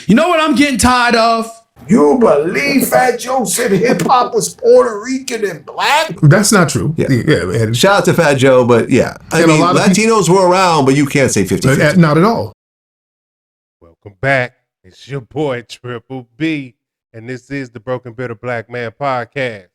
You know what I'm getting tired of? You believe Fat Joe said hip hop was Puerto Rican and black? That's not true. Yeah. Man. Shout out to Fat Joe, but yeah. I mean, Latinos were around, but you can't say 50-50. Not at all. Welcome back. It's your boy, Triple B, and this is the Broken Bitter Black Man Podcast.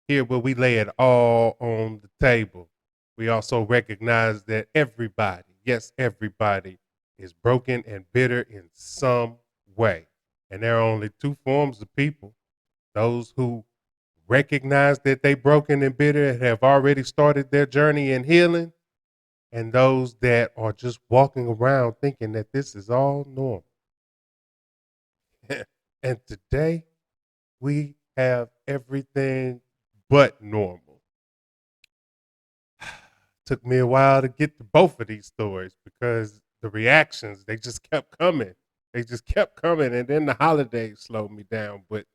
Here where we lay it all on the table. We also recognize that everybody, yes, everybody, is broken and bitter in some way. And there are only two forms of people. Those who recognize that they broken and bitter and have already started their journey in healing, and those that are just walking around thinking that this is all normal. And today, we have everything but normal. Took me a while to get to both of these stories because the reactions, they just kept coming. And then the holidays slowed me down. But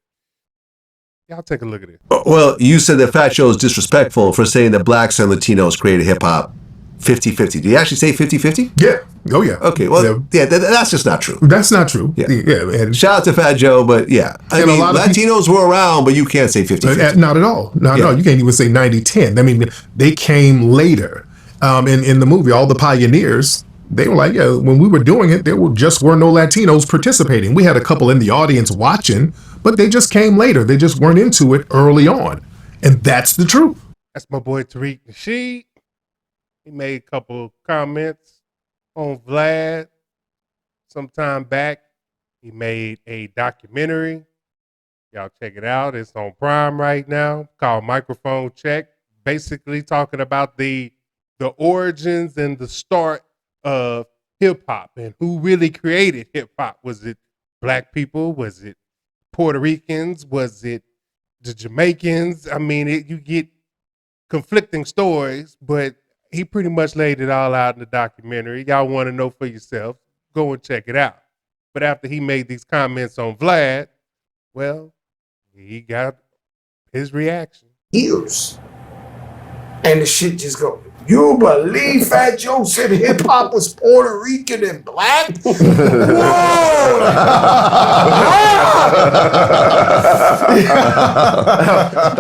y'all take a look at it. Well, you said that Fat Joe is disrespectful for saying that blacks and Latinos created hip-hop 50-50. Did he actually say 50-50? Yeah. Oh, yeah. Okay, well, yeah, that's just not true. That's not true. Yeah. And shout out to Fat Joe, but yeah. I mean, Latinos were around, but you can't say 50-50. Not at all. Not at all. You can't even say 90-10. I mean, they came later. In the movie, all the pioneers, they were like, yeah, when we were doing it, there were no Latinos participating. We had a couple in the audience watching, but they just came later. They just weren't into it early on. And that's the truth. That's my boy Tariq Nasheed. He made a couple comments on Vlad sometime back. He made a documentary. Y'all check it out. It's on Prime right now called Microphone Check. Basically talking about the origins and the start of hip hop and who really created hip hop. Was it black people? Was it Puerto Ricans? Was it the Jamaicans? I mean, you get conflicting stories, but he pretty much laid it all out in the documentary. Y'all want to know for yourself, go and check it out. But after he made these comments on Vlad, well, he got his reaction. Years. And the shit just go, you believe Fat Joe said hip hop was Puerto Rican and black? Whoa!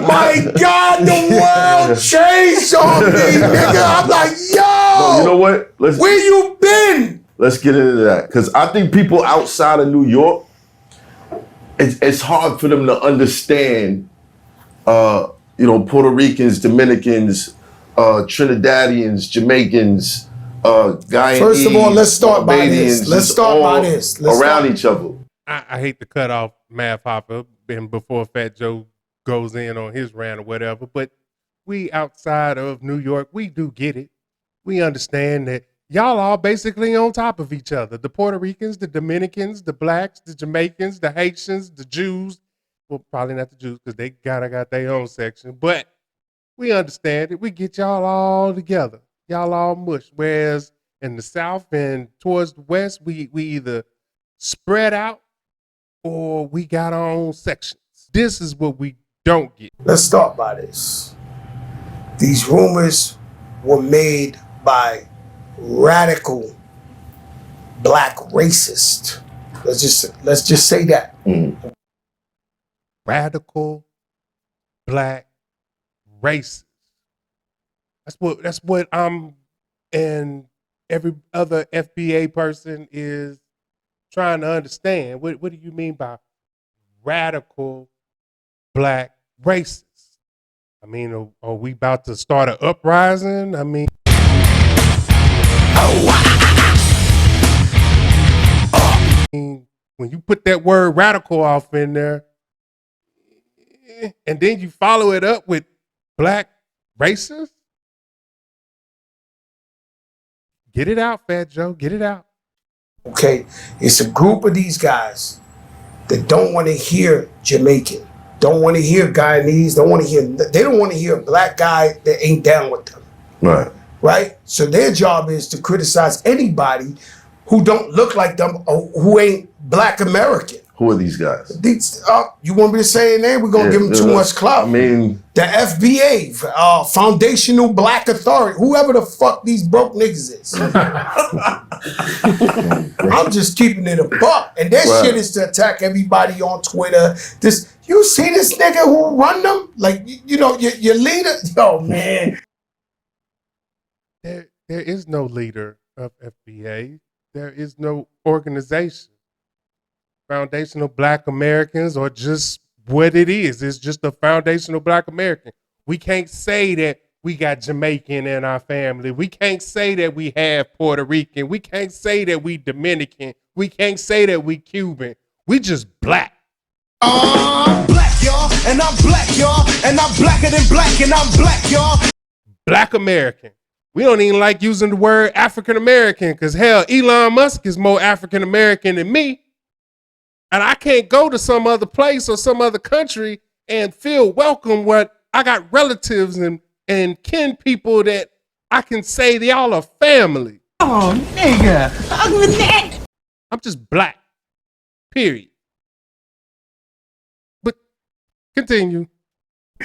My God, the world changed on me, nigga. I'm like, yo! No, you know what? Where you been? Let's get into that. Because I think people outside of New York, it's hard for them to understand, Puerto Ricans, Dominicans, Trinidadians, Jamaicans, Guyanese. First of all, let's start by this. Around each other. I hate to cut off Math Hopper and before Fat Joe goes in on his rant or whatever, but we outside of New York, we do get it. We understand that y'all all basically on top of each other. The Puerto Ricans, the Dominicans, the blacks, the Jamaicans, the Haitians, the Jews. Well, probably not the Jews because they got their own section, but we understand it. We get y'all all together. Y'all all mush. Whereas in the South and towards the West, we either spread out or we got our own sections. This is what we don't get. Let's start by this. These rumors were made by radical black racists. Let's just say that. Radical black racist. That's what I'm and every other FBA person is trying to understand. What do you mean by radical black racist? I mean, are we about to start an uprising? I mean, when you put that word radical off in there, and then you follow it up with black racist, get it out, Fat Joe, get it out. Okay, it's a group of these guys that don't want to hear Jamaican, don't want to hear Guyanese, they don't want to hear a black guy that ain't down with them. Right? So their job is to criticize anybody who don't look like them or who ain't black American. Who are these guys? These, you want me to say a name? We're gonna give them too much clout. I mean, the FBA, Foundational Black Authority, whoever the fuck these broke niggas is. I'm just keeping it a buck, and their shit is to attack everybody on Twitter. You see this nigga who run them? Like, you know, your leader. Yo, man. There is no leader of FBA. There is no organization. Foundational Black Americans, or just what it is. It's just a foundational Black American. We can't say that we got Jamaican in our family. We can't say that we have Puerto Rican. We can't say that we Dominican. We can't say that we Cuban. We just black. I'm black, y'all, and I'm black, y'all, and I'm blacker than black, and I'm black, y'all. Black American. We don't even like using the word African American because, hell, Elon Musk is more African American than me. And I can't go to some other place or some other country and feel welcome what I got relatives and kin people that I can say they all are family. Oh, nigga. I'm just black. Period. But continue.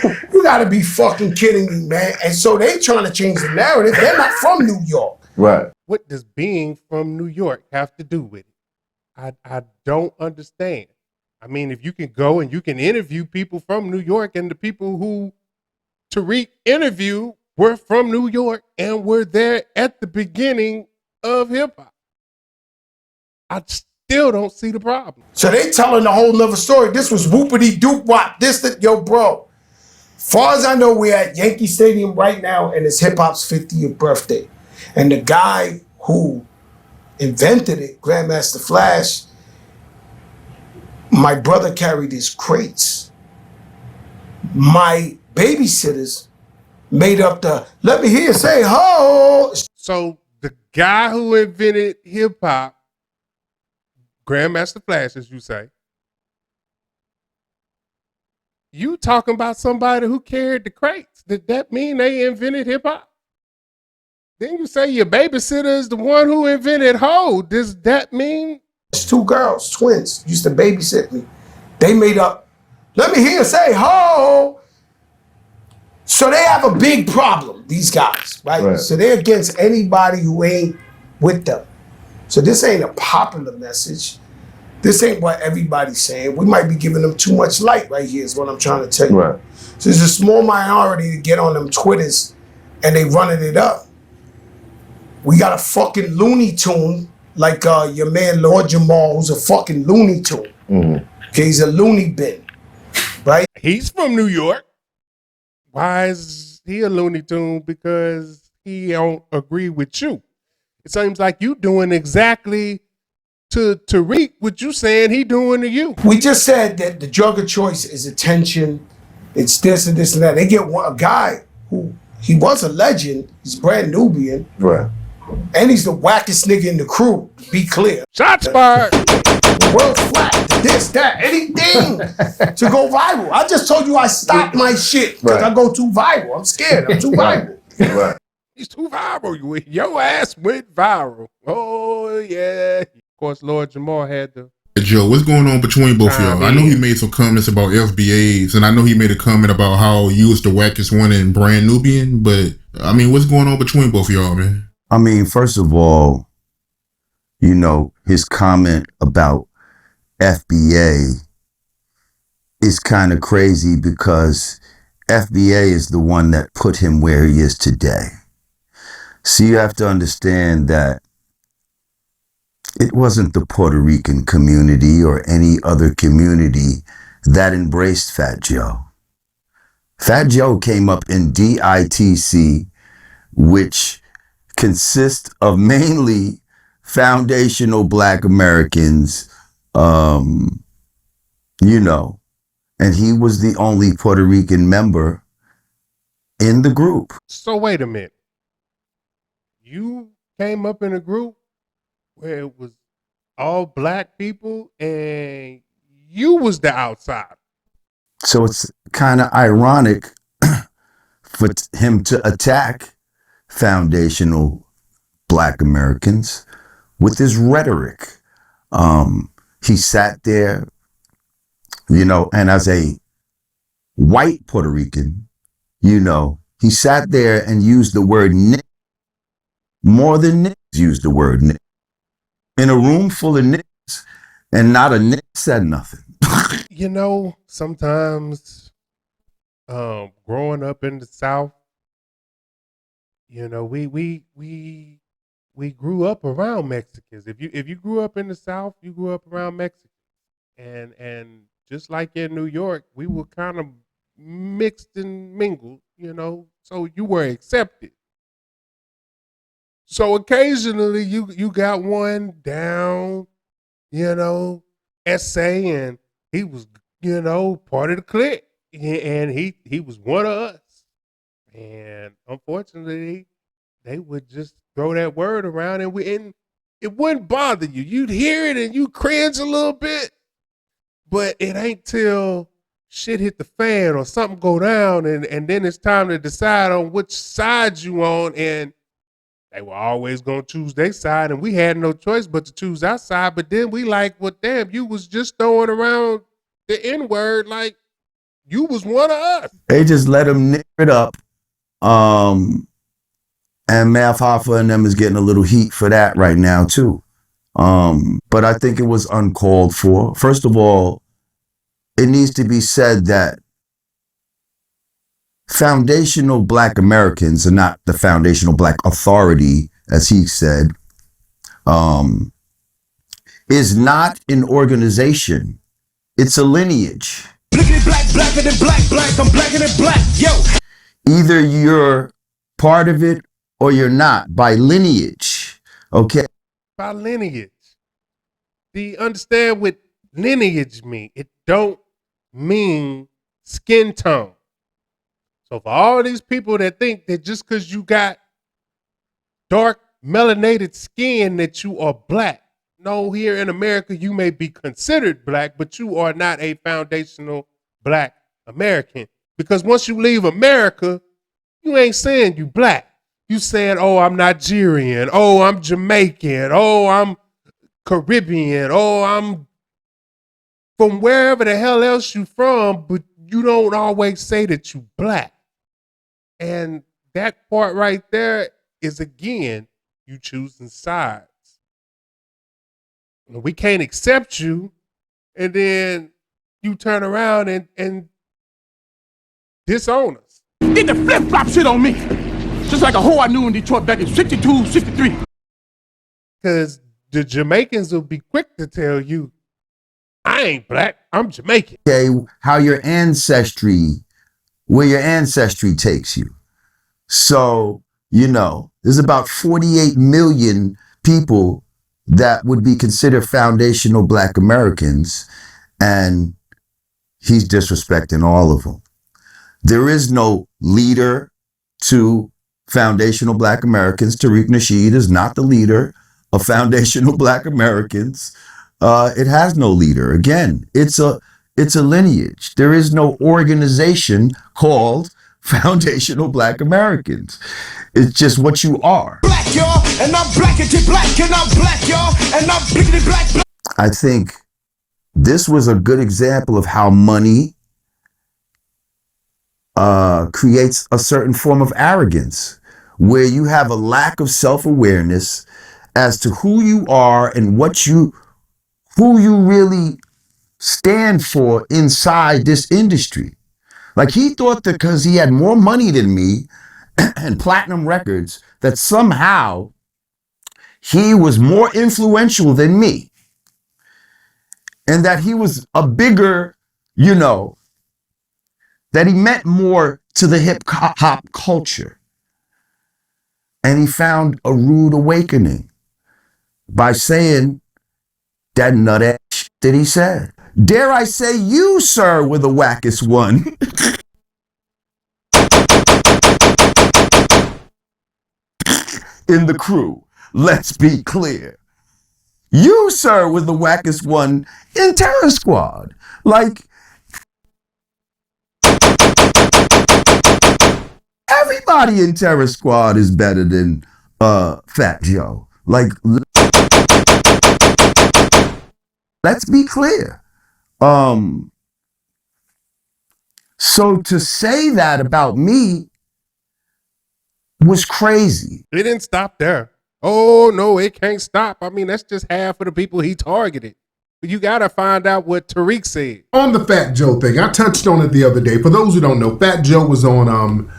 You gotta be fucking kidding me, man. And so they trying to change the narrative. They're not from New York. right. What does being from New York have to do with it? I don't understand. I mean, if you can go and you can interview people from New York, and the people who Tariq interviewed were from New York and were there at the beginning of hip hop, I still don't see the problem. So they telling a whole nother story. This was whoopity doop wop. Yo, bro. Far as I know, we're at Yankee Stadium right now, and it's hip hop's 50th birthday. And the guy who invented it, Grandmaster Flash, my brother carried his crates. My babysitters made up the "let me hear you say ho." So the guy who invented hip hop, Grandmaster Flash, as you say, you talking about somebody who carried the crates. Did that mean they invented hip hop? Then you say your babysitter is the one who invented ho. Does that mean? It's two girls, twins, used to babysit me. They made up, "let me hear you say ho." So they have a big problem, these guys, right? So they're against anybody who ain't with them. So this ain't a popular message. This ain't what everybody's saying. We might be giving them too much light right here is what I'm trying to tell you. Right. So there's a small minority to get on them Twitters and they running it up. We got a fucking Looney Tune like your man Lord Jamar, who's a fucking Looney Tune. Okay, he's a loony bin, right? He's from New York. Why is he a Looney Tune? Because he don't agree with you. It seems like you doing exactly to Tariq what you saying he doing to you. We just said that the drug of choice is attention. It's this and this and that. They get a guy who, he was a legend. He's brand Nubian. Right. And he's the wackest nigga in the crew, to be clear. Shots fired. The world's flat. This, that, anything to go viral. I just told you I stopped my shit because I go too viral. I'm scared. I'm too viral. Right. He's too viral. Your ass went viral. Oh, yeah. Of course, Lord Jamar had the... Joe, what's going on between both of y'all? I know he made some comments about FBAs, and I know he made a comment about how you was the wackest one in brand Nubian, but, I mean, what's going on between both of y'all, man? I mean, first of all, you know, his comment about FBA is kind of crazy because FBA is the one that put him where he is today. So you have to understand that it wasn't the Puerto Rican community or any other community that embraced Fat Joe. Fat Joe came up in DITC, which consists of mainly foundational Black Americans, you know, and he was the only Puerto Rican member in the group. So wait a minute. You came up in a group where it was all Black people and you was the outsider. So it's kind of ironic for him to attack foundational Black Americans with his rhetoric. He sat there you know, and as a white Puerto Rican, you know, he sat there and used the word nigga more than niggas used the word nigga. In a room full of niggas, and not a nigga said nothing. You know, sometimes growing up in the South, you know, we grew up around Mexicans. If you grew up in the South, you grew up around Mexicans. And just like in New York, we were kind of mixed and mingled, you know, so you were accepted. So occasionally you got one down, you know, essay, and he was, you know, part of the clique, and he was one of us. And unfortunately, they would just throw that word around, and it wouldn't bother you. You'd hear it and you cringe a little bit, but it ain't till shit hit the fan or something go down, and then it's time to decide on which side you on, and they were always gonna choose their side, and we had no choice but to choose our side. But then we like, well, damn, you was just throwing around the N-word like you was one of us. They just let him nip it up. And Math Hoffa and them is getting a little heat for that right now too. But I think it was uncalled for. First of all, it needs to be said that foundational Black Americans are not the foundational Black authority, as he said, is not an organization. It's a lineage. Blickety black, blacker than black, black, I'm blacker than black, yo. Either you're part of it or you're not, by lineage, okay? By lineage. Do you understand what lineage mean? It don't mean skin tone. So for all these people that think that just because you got dark melanated skin that you are Black. No, here in America, you may be considered Black, but you are not a foundational Black American. Because once you leave America, you ain't saying you Black. You saying, oh, I'm Nigerian. Oh, I'm Jamaican. Oh, I'm Caribbean. Oh, I'm from wherever the hell else you from, but you don't always say that you Black. And that part right there is, again, you choosing sides. We can't accept you, and then you turn around and disown us. Did the flip-flop shit on me. Just like a hoe I knew in Detroit back in 62, 63. Because the Jamaicans will be quick to tell you, I ain't Black, I'm Jamaican. Okay, how your ancestry, where your ancestry takes you. So, you know, there's about 48 million people that would be considered foundational Black Americans, and he's disrespecting all of them. There is no leader to foundational Black Americans. Tariq Nasheed is not the leader of foundational Black Americans. It has no leader. Again, it's a lineage. There is no organization called foundational Black Americans. It's just what you are. Black, y'all, and I'm blackity black, and I'm black, y'all, and I'm blickety black, black. I think this was a good example of how money creates a certain form of arrogance, where you have a lack of self-awareness as to who you are and who you really stand for inside this industry. Like, he thought that because he had more money than me and platinum records, that somehow he was more influential than me, and that he was a bigger, you know, that he meant more to the hip hop culture. And he found a rude awakening by saying that nut ass shit that he said. Dare I say, you, sir, were the wackest one. In the crew. Let's be clear. You, sir, were the wackest one in Terror Squad. Like, everybody in Terror Squad is better than Fat Joe. Like, let's be clear. So to say that about me was crazy. It didn't stop there. Oh, no, it can't stop. I mean, that's just half of the people he targeted. But you got to find out what Tariq said. On the Fat Joe thing, I touched on it the other day. For those who don't know, Fat Joe was on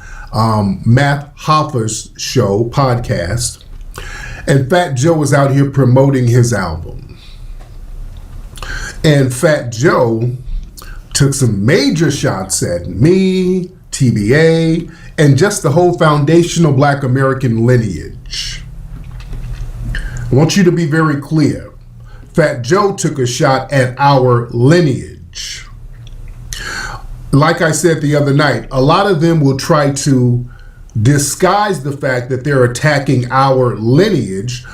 Matt Hoffa's show, podcast. And Fat Joe was out here promoting his album. And Fat Joe took some major shots at me, TBA, and just the whole foundational Black American lineage. I want you to be very clear. Fat Joe took a shot at our lineage. Like I said the other night, a lot of them will try to disguise the fact that they're attacking our lineage.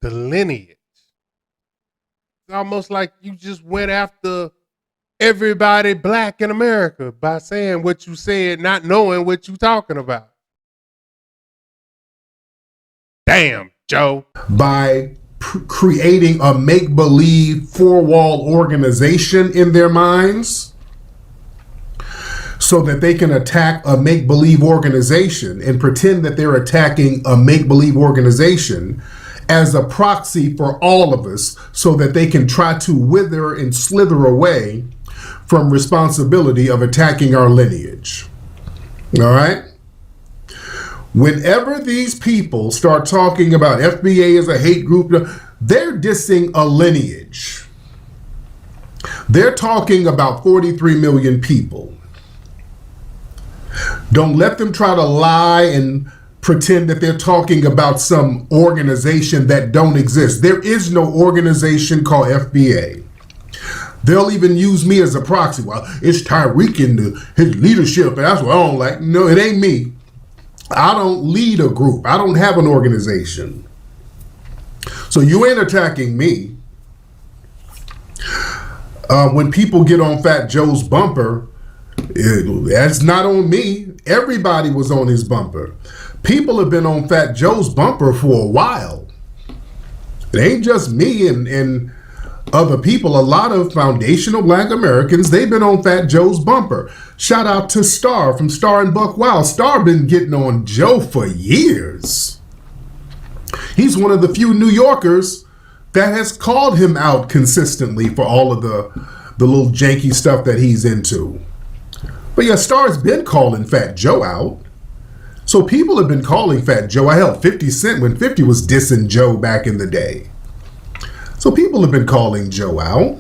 The lineage. It's almost like you just went after everybody black in America by saying what you said, not knowing what you talking about. Damn, Joe. By creating a make-believe four-wall organization in their minds so that they can attack a make-believe organization and pretend that they're attacking a make-believe organization as a proxy for all of us so that they can try to wither and slither away from responsibility of attacking our lineage. All right? Whenever these people start talking about FBA as a hate group, they're dissing a lineage. They're talking about 43 million people. Don't let them try to lie and pretend that they're talking about some organization that don't exist. There is no organization called FBA. They'll even use me as a proxy. Well, it's Tariq and his leadership, and that's what I don't like. No, it ain't me. I don't lead a group. I don't have an organization. So you ain't attacking me. When people get on Fat Joe's bumper, that's not on me. Everybody was on his bumper. People have been on Fat Joe's bumper for a while. It ain't just me and other people. A lot of foundational Black Americans, they've been on Fat Joe's bumper. Shout out to Star from Star and Buck Wild. Star been getting on Joe for years. He's one of the few New Yorkers that has called him out consistently for all of the little janky stuff that he's into. But yeah, Star's been calling Fat Joe out. So people have been calling Fat Joe. I held 50 Cent when 50 was dissing Joe back in the day. So people have been calling Joe out.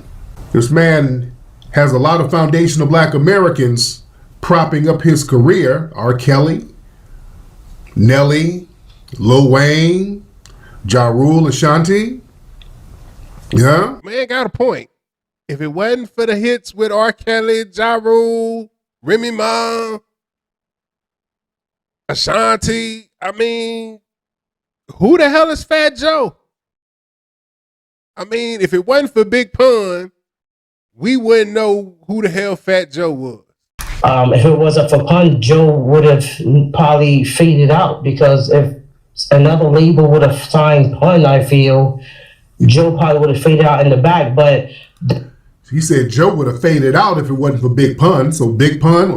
This man has a lot of foundational Black Americans propping up his career. R. Kelly, Nelly, Lil Wayne, Ja Rule, Ashanti. Yeah. Man got a point. If it wasn't for the hits with R. Kelly, Ja Rule, Remy Ma, Ashanti, I mean, who the hell is Fat Joe? I mean, if it wasn't for Big Pun, we wouldn't know who the hell Fat Joe was. If it wasn't for Pun, Joe would have probably faded out, because if another label would have signed Pun, I feel Joe probably would have faded out in the back. But he said Joe would have faded out if it wasn't for Big Pun. So Big Pun,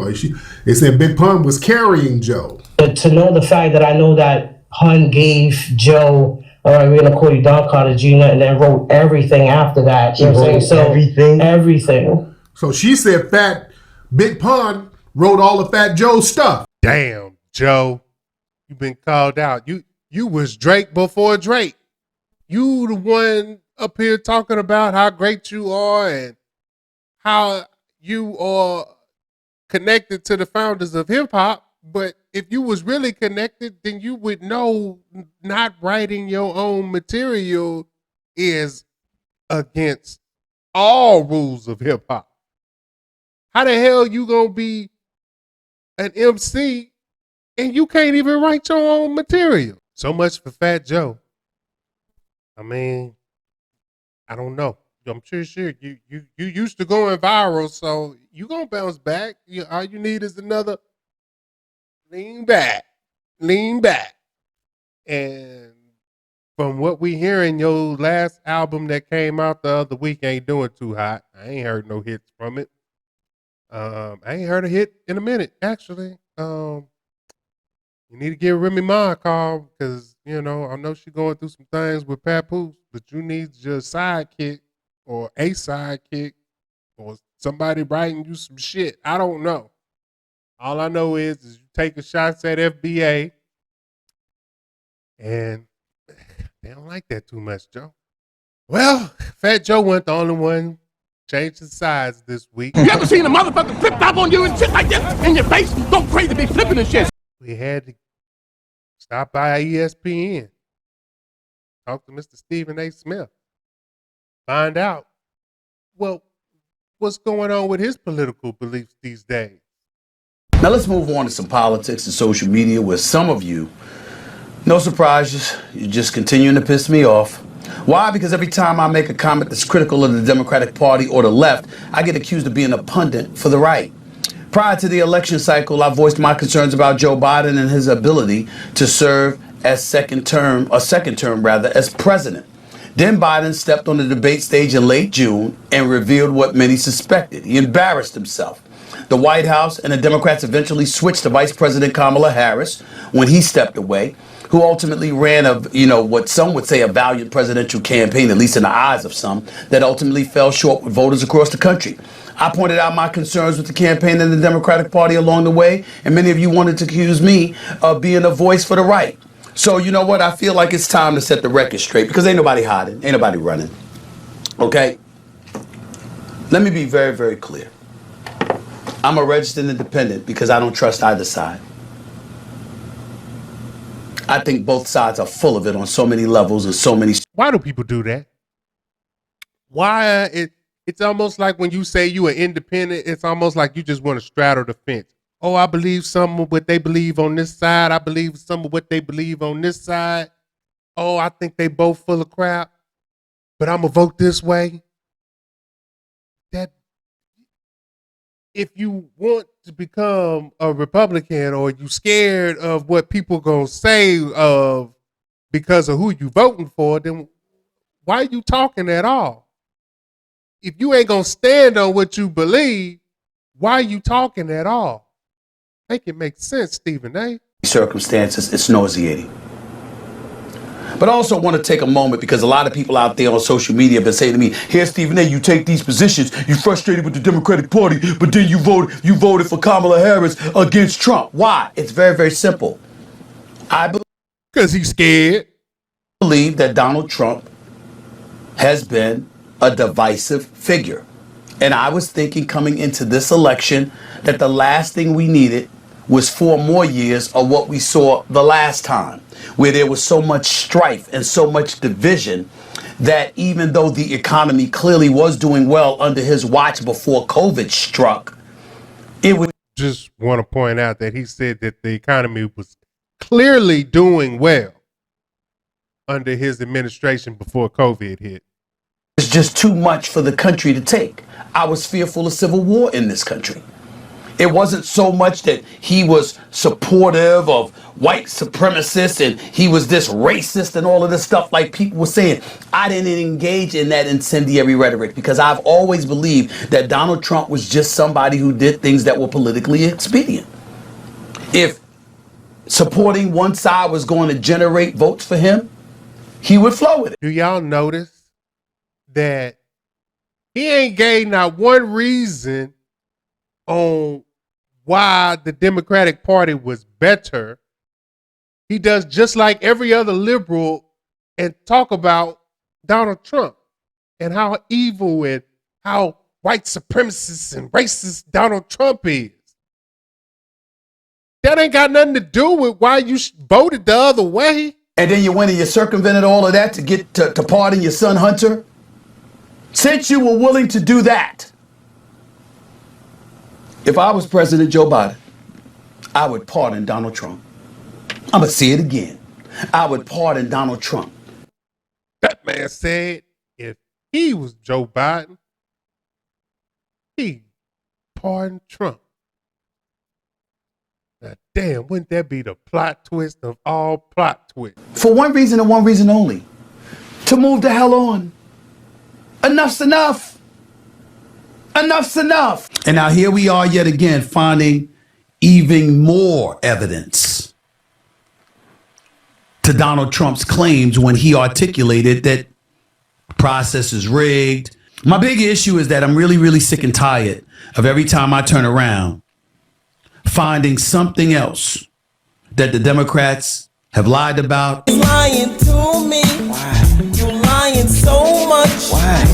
they said Big Pun was carrying Joe. But to know the fact that I know that Pun gave Joe, we're gonna call you Don Carter Jr., and then wrote everything after that. You know what I'm saying? So everything. So she said Big Pun wrote all of Fat Joe's stuff. Damn, Joe, you've been called out. You was Drake before Drake. You the one up here talking about how great you are and how you are connected to the founders of hip hop. But if you was really connected, then you would know not writing your own material is against all rules of hip hop. How the hell you gonna be an MC and you can't even write your own material? So much for Fat Joe. I mean, I don't know. I'm sure you used to going viral, so you gonna bounce back. All you need is another lean back. And from what we hearing, your last album that came out the other week ain't doing too hot. I ain't heard no hits from it. I ain't heard a hit in a minute, actually. You need to give Remy Ma a call because, I know she's going through some things with Papoose, but you need your sidekick or a sidekick or somebody writing you some shit. I don't know. All I know is you take a shots at FBA, and they don't like that too much, Joe. Well, Fat Joe wasn't the only one changing sides this week. You ever seen a motherfucker flip top on you and shit like this in your face? Go crazy, be flipping and shit. We had to stop by ESPN, talk to Mr. Stephen A. Smith, find out, what's going on with his political beliefs these days. Now let's move on to some politics and social media where some of you, no surprises, you're just continuing to piss me off. Why? Because every time I make a comment that's critical of the Democratic Party or the left, I get accused of being a pundit for the right. Prior to the election cycle, I voiced my concerns about Joe Biden and his ability to serve as second term as president. Then Biden stepped on the debate stage in late June and revealed what many suspected. He embarrassed himself. The White House and the Democrats eventually switched to Vice President Kamala Harris when he stepped away, who ultimately ran what some would say a valiant presidential campaign, at least in the eyes of some, that ultimately fell short with voters across the country. I pointed out my concerns with the campaign and the Democratic Party along the way, and many of you wanted to accuse me of being a voice for the right. So you know what? I feel like it's time to set the record straight because ain't nobody hiding, ain't nobody running. Okay? Let me be very, very clear. I'm a registered independent because I don't trust either side. I think both sides are full of it on so many levels and so many. Why do people do that? Why? It's almost like when you say you are independent, it's almost like you just want to straddle the fence. Oh, I believe some of what they believe on this side. I believe some of what they believe on this side. Oh, I think they both full of crap, but I'm going to vote this way. That if you want to become a Republican or you scared of what people going to say because of who you voting for, then why are you talking at all? If you ain't going to stand on what you believe, why are you talking at all? Make it make sense, Stephen A. Circumstances, it's nauseating. But I also want to take a moment because a lot of people out there on social media have been saying to me, here, Stephen A., you take these positions, you're frustrated with the Democratic Party, but then you voted for Kamala Harris against Trump. Why? It's very, very simple. Because he's scared. I believe that Donald Trump has been a divisive figure. And I was thinking coming into this election that the last thing we needed was 4 more years of what we saw the last time, where there was so much strife and so much division that even though the economy clearly was doing well under his watch before COVID struck, it was. Just want to point out that he said that the economy was clearly doing well under his administration before COVID hit. It's just too much for the country to take. I was fearful of civil war in this country. It wasn't so much that he was supportive of white supremacists and he was this racist and all of this stuff like people were saying. I didn't engage in that incendiary rhetoric because I've always believed that Donald Trump was just somebody who did things that were politically expedient. If supporting one side was going to generate votes for him, he would flow with it. Do y'all notice that he ain't gave not one reason on why the Democratic Party was better? He does just like every other liberal and talk about Donald Trump and how evil and how white supremacist and racist Donald Trump is. That ain't got nothing to do with why you voted the other way. And then you went and you circumvented all of that to get to pardon your son Hunter. Since you were willing to do that, if I was President Joe Biden, I would pardon Donald Trump. I'm going to say it again. I would pardon Donald Trump. That man said if he was Joe Biden, he'd pardon Trump. Now, damn, wouldn't that be the plot twist of all plot twists? For one reason and one reason only. To move the hell on. Enough's enough. enough's enough. And now here we are yet again finding even more evidence to Donald Trump's claims when he articulated that process is rigged. My big issue is that I'm really, really sick and tired of every time I turn around finding something else that the Democrats have lied about. You're lying to me. Why? You're lying so much. Why?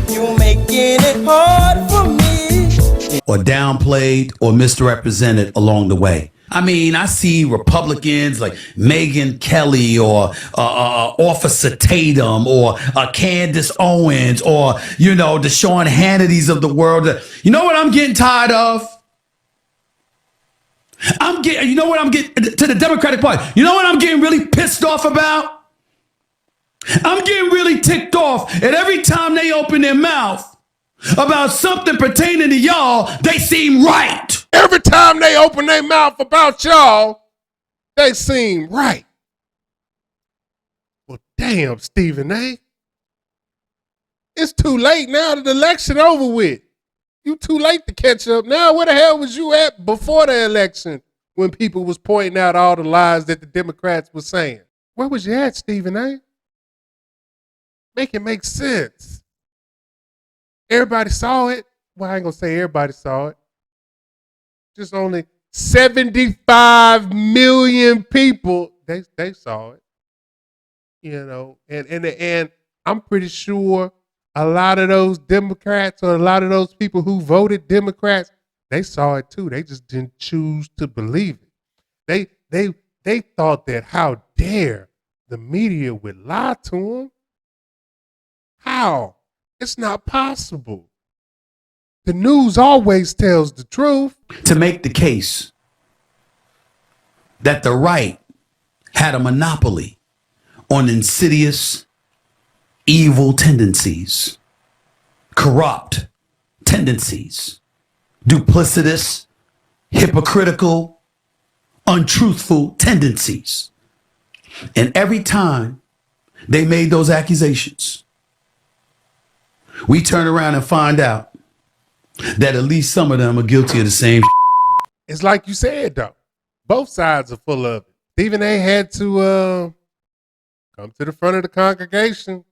You're making it hard for me. Or downplayed or misrepresented along the way. I mean, I see Republicans like Megyn Kelly or Officer Tatum or Candace Owens or, the Sean Hannitys of the world. You know what I'm getting tired of? I'm getting to the Democratic Party. You know what I'm getting really pissed off about? I'm getting really ticked off at every time they open their mouth about something pertaining to y'all, they seem right. Every time they open their mouth about y'all, they seem right. Well, damn, Stephen A. It's too late now. The election over with. You too late to catch up now. Where the hell was you at before the election when people was pointing out all the lies that the Democrats were saying? Where was you at, Stephen A? Make it make sense. Everybody saw it. Well, I ain't gonna say everybody saw it. Just only 75 million people, they saw it. And I'm pretty sure a lot of those Democrats or a lot of those people who voted Democrats, they saw it too. They just didn't choose to believe it. They thought that how dare the media would lie to them. How? It's not possible. The news always tells the truth. To make the case that the right had a monopoly on insidious, evil tendencies, corrupt tendencies, duplicitous, hypocritical, untruthful tendencies. And every time they made those accusations, we turn around and find out that at least some of them are guilty of the same. It's like you said, though. Both sides are full of it. Stephen A. had to come to the front of the congregation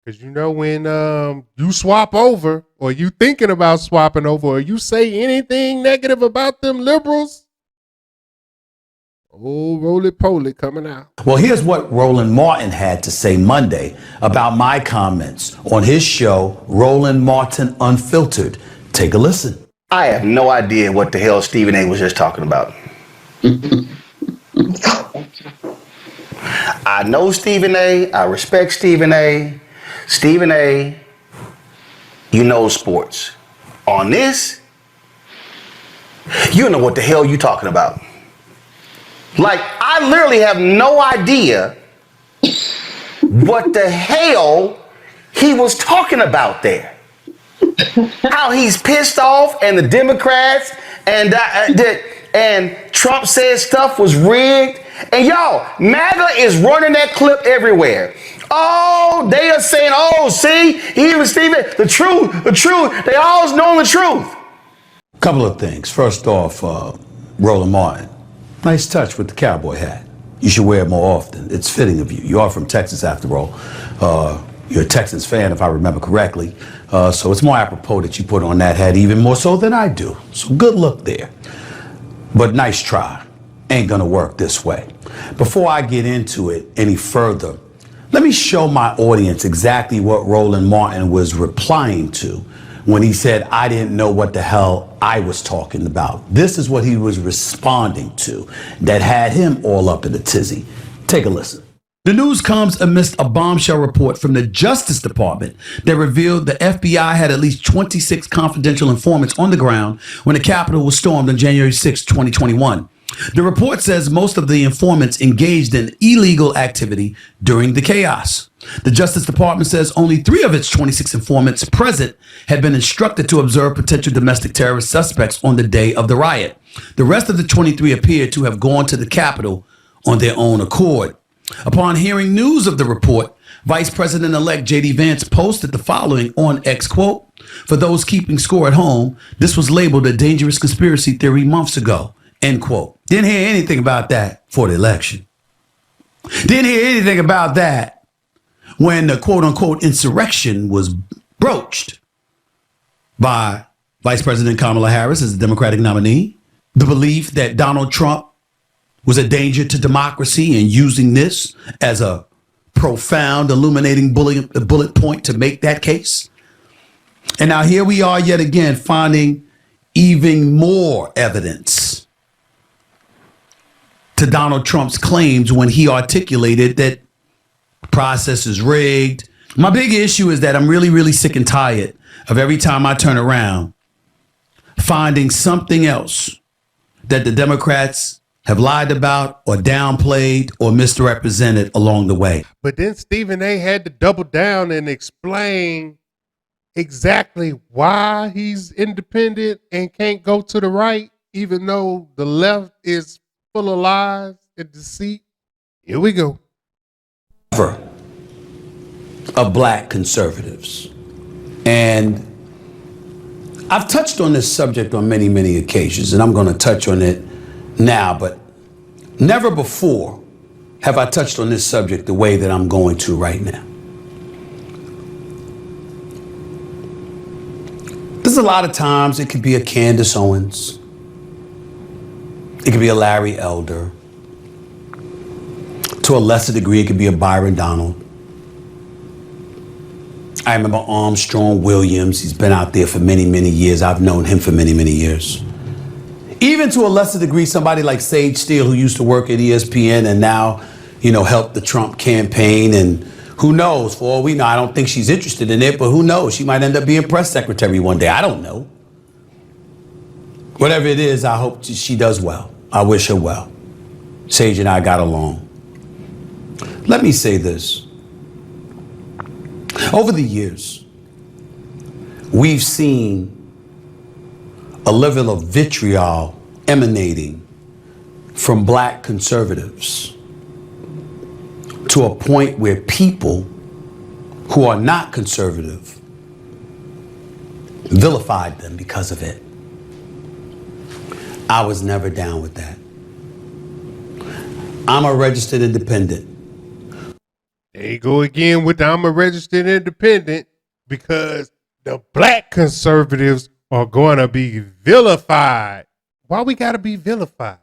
because when you swap over or you thinking about swapping over or you say anything negative about them liberals, oh, roly-poly coming out. Well, here's what Roland Martin had to say Monday about my comments on his show, Roland Martin Unfiltered. Take a listen. I have no idea what the hell Stephen A. was just talking about. I know Stephen A. I respect Stephen A. Stephen A., you know sports. On this, you know what the hell you talking about. Like, I literally have no idea what the hell he was talking about there. How he's pissed off and the Democrats and Trump said stuff was rigged. And y'all, MAGA is running that clip everywhere. Oh, they are saying, oh, see, even Stephen, the truth, they always know the truth. Couple of things. First off, Roland Martin. Nice touch with the cowboy hat. You should wear it more often. It's fitting of you. You are from Texas, after all. You're a Texans fan, if I remember correctly. So it's more apropos that you put on that hat even more so than I do. So good luck there. But nice try. Ain't gonna work this way. Before I get into it any further, let me show my audience exactly what Roland Martin was replying to when he said, I didn't know what the hell I was talking about. This is what he was responding to that had him all up in a tizzy. Take a listen. The news comes amidst a bombshell report from the Justice Department that revealed the FBI had at least 26 confidential informants on the ground when the Capitol was stormed on January 6, 2021. The report says most of the informants engaged in illegal activity during the chaos. The Justice Department says only 3 of its 26 informants present had been instructed to observe potential domestic terrorist suspects on the day of the riot. The rest of the 23 appeared to have gone to the Capitol on their own accord. Upon hearing news of the report, Vice President-elect J.D. Vance posted the following on X, quote, "For those keeping score at home, this was labeled a dangerous conspiracy theory months ago," end quote. Didn't hear anything about that for the election. Didn't hear anything about that when the quote-unquote insurrection was broached by Vice President Kamala Harris as the Democratic nominee. The belief that Donald Trump was a danger to democracy and using this as a profound, illuminating bullet point to make that case. And now here we are yet again finding even more evidence to Donald Trump's claims when he articulated that the process is rigged. My big issue is that I'm really, really sick and tired of every time I turn around finding something else that the Democrats have lied about or downplayed or misrepresented along the way. But then Stephen A. had to double down and explain exactly why he's independent and can't go to the right, even though the left is full of lies and deceit. Here we go. Of black conservatives. And I've touched on this subject on many, many occasions, and I'm going to touch on it now, but never before have I touched on this subject the way that I'm going to right now. There's a lot of times it could be a Candace Owens. It could be a Larry Elder. To a lesser degree, it could be a Byron Donald. I remember Armstrong Williams. He's been out there for many, many years. I've known him for many, many years. Even to a lesser degree, somebody like Sage Steele, who used to work at ESPN and now, helped the Trump campaign. And who knows, for all we know, I don't think she's interested in it, but who knows? She might end up being press secretary one day. I don't know. Whatever it is, I hope she does well. I wish her well. Sage and I got along. Let me say this. Over the years, we've seen a level of vitriol emanating from black conservatives to a point where people who are not conservative vilified them because of it. I was never down with that. I'm a registered independent. There you go again with the I'm a registered independent, because the black conservatives are going to be vilified. Why we got to be vilified?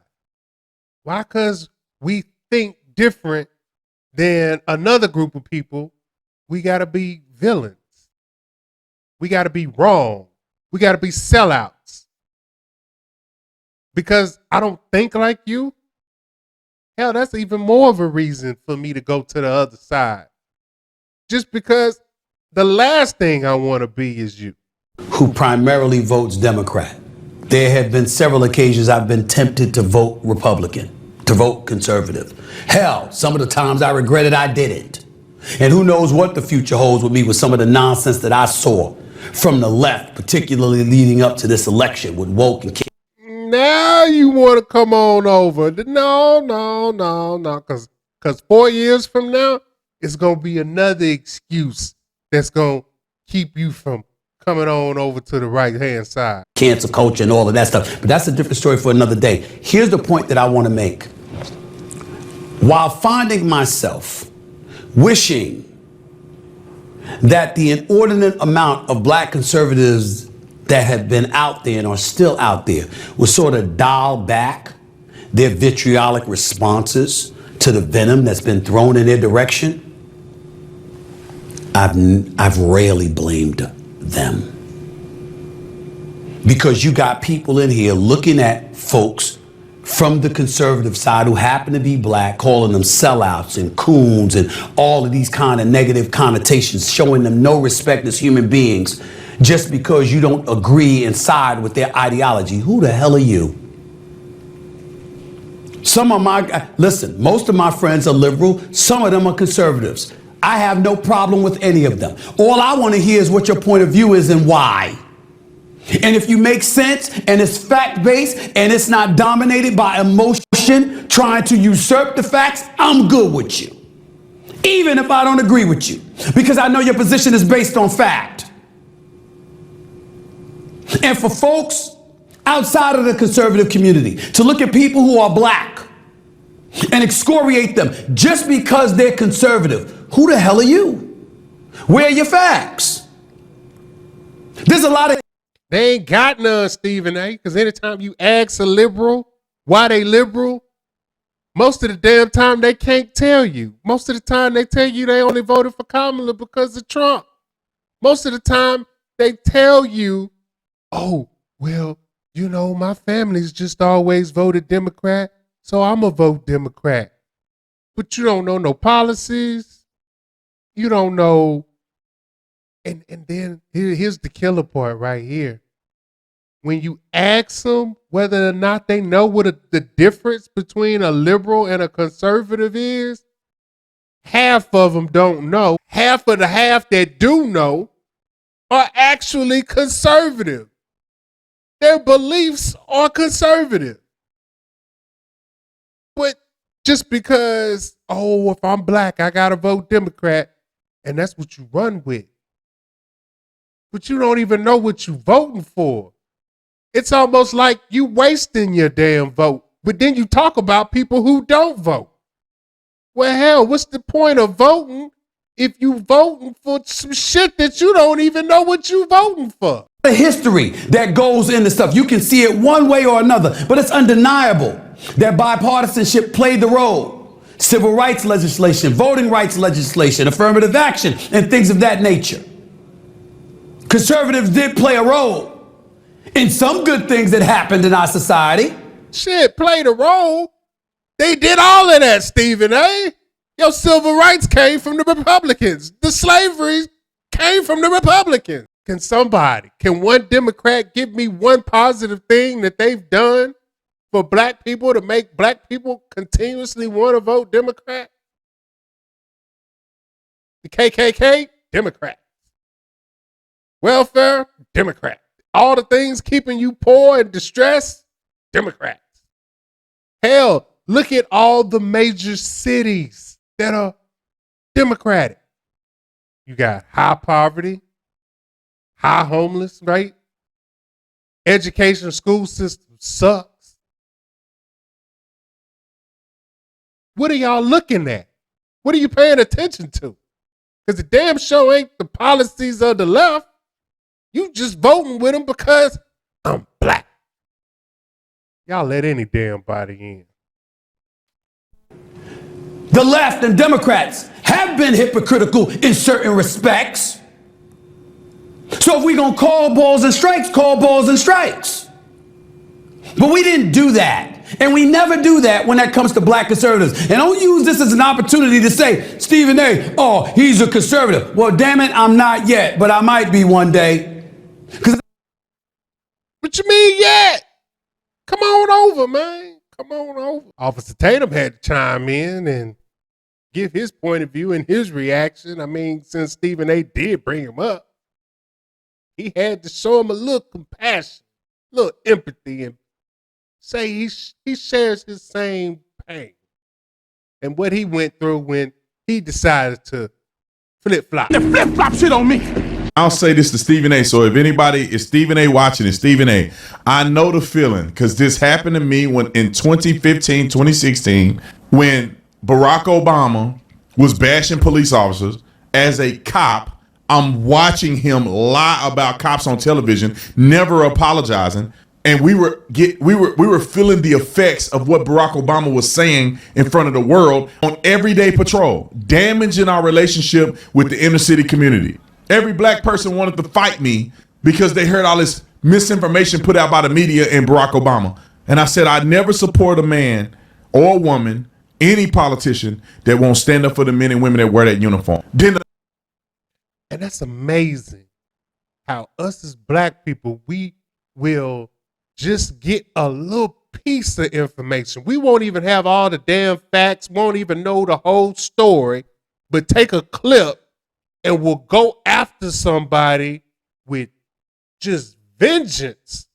Why? Because we think different than another group of people. We got to be villains. We got to be wrong. We got to be sellouts. Because I don't think like you. Hell, that's even more of a reason for me to go to the other side. Just because the last thing I want to be is you. Who primarily votes Democrat. There have been several occasions I've been tempted to vote Republican, to vote conservative. Hell, some of the times I regretted I didn't. And who knows what the future holds with me with some of the nonsense that I saw from the left, particularly leading up to this election with woke and Now you want to come on over. No. Because 4 years from now, it's going to be another excuse that's going to keep you from coming on over to the right-hand side. Cancel culture and all of that stuff. But that's a different story for another day. Here's the point that I want to make. While finding myself wishing that the inordinate amount of black conservatives that have been out there and are still out there will sort of dial back their vitriolic responses to the venom that's been thrown in their direction, I've rarely blamed them. Because you got people in here looking at folks from the conservative side who happen to be black, calling them sellouts and coons and all of these kind of negative connotations, showing them no respect as human beings just because you don't agree and side with their ideology. Who the hell are you? Listen, most of my friends are liberal. Some of them are conservatives. I have no problem with any of them. All I want to hear is what your point of view is and why. And if you make sense and it's fact-based and it's not dominated by emotion trying to usurp the facts, I'm good with you. even if I don't agree with you, because I know your position is based on fact. And for folks outside of the conservative community to look at people who are black and excoriate them just because they're conservative, who the hell are you? Where are your facts? There's a lot of... They ain't got none, Stephen A. Because anytime you ask a liberal why they liberal, most of the damn time they can't tell you. Most of the time they tell you they only voted for Kamala because of Trump. Most of the time they tell you, oh, well, you know, my family's just always voted Democrat, so I'm a vote Democrat. But you don't know no policies. You don't know. And then here's the killer part right here. When you ask them whether or not they know what the difference between a liberal and a conservative is, half of them don't know. Half of the half that do know are actually conservative. Their beliefs are conservative. But just because, oh, if I'm black, I gotta vote Democrat, and that's what you run with. But you don't even know what you're voting for. It's almost like you wasting your damn vote. But then you talk about people who don't vote. Well, hell, what's the point of voting if you voting for some shit that you don't even know what you voting for? The history that goes into stuff. You can see it one way or another, but it's undeniable that bipartisanship played the role. Civil rights legislation, voting rights legislation, affirmative action, and things of that nature. Conservatives did play a role in some good things that happened in our society. Shit, played a role. They did all of that, Stephen A. Your civil rights came from the Republicans. The slavery came from the Republicans. Can one Democrat give me one positive thing that they've done for black people to make black people continuously want to vote Democrat? The KKK, Democrat. Welfare, Democrat. All the things keeping you poor and distressed, Democrats. Hell, look at all the major cities that are Democratic. You got high poverty, high homeless rate, education school system sucks. What are y'all looking at? What are you paying attention to? Because the damn show ain't the policies of the left. You just voting with them because I'm black. Y'all let any damn body in. The left and Democrats have been hypocritical in certain respects. So if we're going to call balls and strikes, call balls and strikes. But we didn't do that. And we never do that when that comes to black conservatives. And don't use this as an opportunity to say, Stephen A., oh, he's a conservative. Well, damn it, I'm not yet, but I might be one day. What you mean yet? Come on over, man. Come on over. Officer Tatum had to chime in and give his point of view and his reaction. I mean, since Stephen A. did bring him up, he had to show him a little compassion, a little empathy, and say he shares his same pain and what he went through when he decided to flip-flop. The flip-flop shit on me. I'll say this to Stephen A. So if anybody is Stephen A. watching it, Stephen A., I know the feeling because this happened to me when in 2015, 2016, when Barack Obama was bashing police officers. As a cop, I'm watching him lie about cops on television, never apologizing. And we were feeling the effects of what Barack Obama was saying in front of the world on everyday patrol, damaging our relationship with the inner city community. Every black person wanted to fight me because they heard all this misinformation put out by the media and Barack Obama. And I said, I never support a man or a woman, any politician that won't stand up for the men and women that wear that uniform. And that's amazing how us as black people, we will just get a little piece of information. We won't even have all the damn facts, won't even know the whole story, but take a clip and we'll go after somebody with just vengeance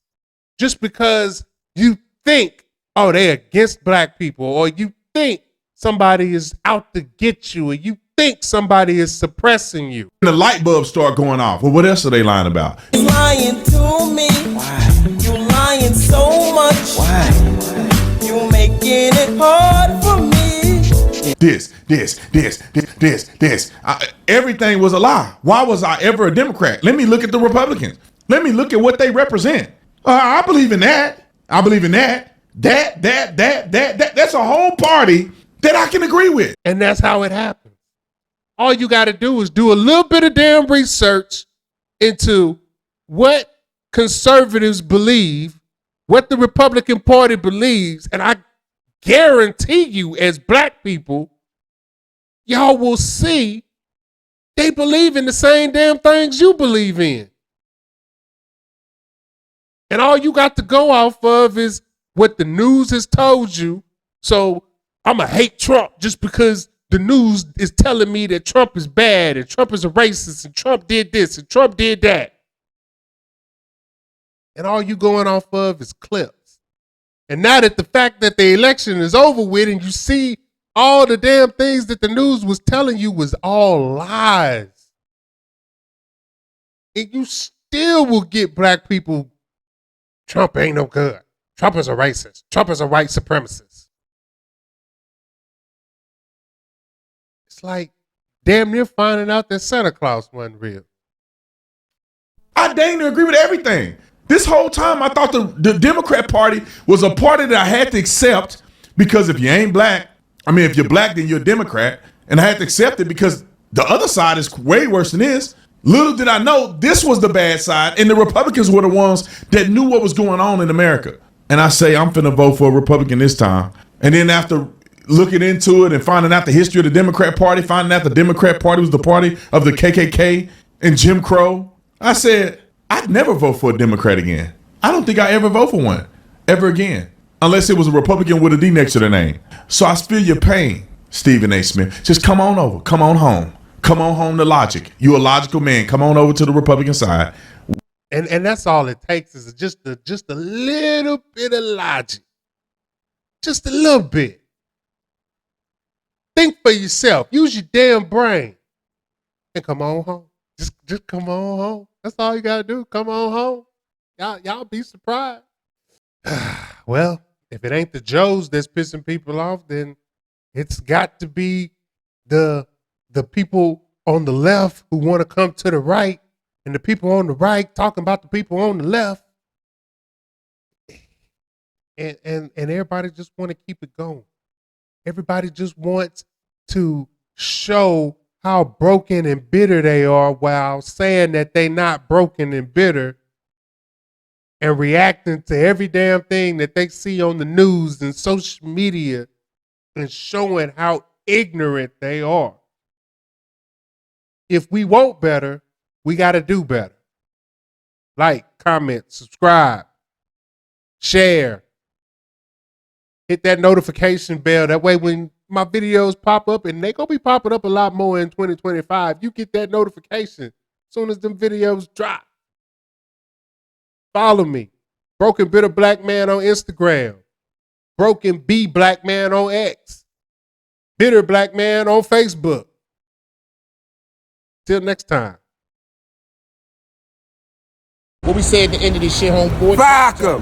just because you think, oh, they're against black people, or you think somebody is out to get you, or you think somebody is suppressing you. The light bulbs start going off. Well, what else are they lying about? He's lying to me. Why? You lying so much. Why? You making it hard for me. This. Everything was a lie. Why was I ever a Democrat? Let me look at the Republicans. Let me look at what they represent. I believe in that. I believe in that. That. That's a whole party that I can agree with. And that's how it happens. All you got to do is do a little bit of damn research into what conservatives believe, what the Republican Party believes, and I guarantee you, as black people, y'all will see they believe in the same damn things you believe in. And all you got to go off of is what the news has told you. So I'm going to hate Trump just because the news is telling me that Trump is bad and Trump is a racist and Trump did this and Trump did that. And all you going off of is clips. And now that the fact that the election is over with and you see all the damn things that the news was telling you was all lies. And you still will get black people, Trump ain't no good. Trump is a racist. Trump is a white supremacist. It's like damn near finding out that Santa Claus wasn't real. I dang near agree with everything. This whole time, I thought the Democrat Party was a party that I had to accept because if you ain't black, if you're black, then you're a Democrat. And I had to accept it because the other side is way worse than this. Little did I know this was the bad side. And the Republicans were the ones that knew what was going on in America. And I say, I'm finna vote for a Republican this time. And then after looking into it and finding out the history of the Democrat Party, finding out the Democrat Party was the party of the KKK and Jim Crow, I said, I'd never vote for a Democrat again. I don't think I ever vote for one ever again, unless it was a Republican with a D next to their name. So I feel your pain, Stephen A. Smith. Just come on over. Come on home. Come on home to logic. You're a logical man. Come on over to the Republican side. And that's all it takes is just a little bit of logic. Just a little bit. Think for yourself. Use your damn brain. And come on home. Just come on home. That's all you gotta do. Come on home. Y'all be surprised. Well, if it ain't the Joes that's pissing people off, then it's got to be the people on the left who want to come to the right, and the people on the right talking about the people on the left. And everybody just want to keep it going. Everybody just wants to show how broken and bitter they are while saying that they not broken and bitter and reacting to every damn thing that they see on the news and social media and showing how ignorant they are. If we want better, we got to do better. Like, comment, subscribe, share, hit that notification bell. That way when my videos pop up, and they gonna be popping up a lot more in 2025, you get that notification as soon as them videos drop. Follow me. Broken Bitter Black Man on Instagram. Broken B Black Man on X. Bitter Black Man on Facebook. Till next time. What we say at the end of this shit, homeboy? Fuck 'em.